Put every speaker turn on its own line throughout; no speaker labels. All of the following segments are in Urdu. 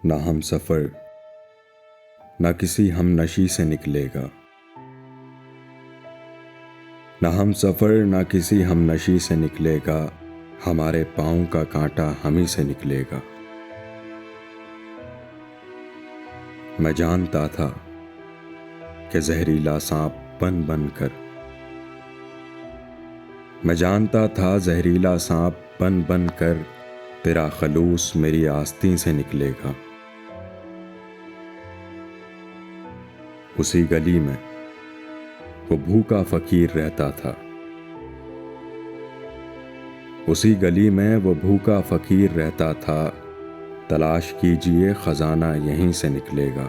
نہ ہم سفر نہ کسی ہم نشی سے نکلے گا، نہ ہم سفر نہ کسی ہم نشی سے نکلے گا، ہمارے پاؤں کا کانٹا ہم ہی سے نکلے گا۔ میں جانتا تھا کہ زہریلا سانپ بن بن کر، میں جانتا تھا زہریلا سانپ بن بن کر تیرا خلوص میری آستین سے نکلے گا۔ اسی گلی میں وہ بھوکا فقیر رہتا تھا، اسی گلی میں وہ بھوکا فقیر رہتا تھا، تلاش کیجئے خزانہ یہیں سے نکلے گا۔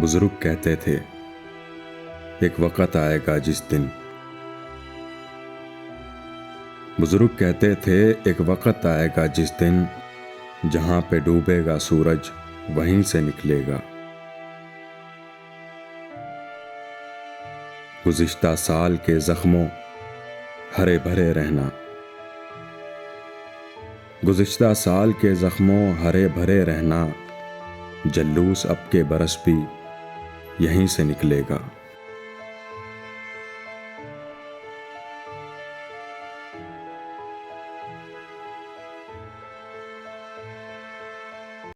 بزرگ کہتے تھے ایک وقت آئے گا جس دن، بزرگ کہتے تھے ایک وقت آئے گا جس دن، جہاں پہ ڈوبے گا سورج وہیں سے نکلے گا۔ گزشتہ سال کے زخموں ہرے بھرے رہنا، گزشتہ سال کے زخموں ہرے بھرے رہنا، جلوس اب کے برس بھی یہیں سے نکلے گا۔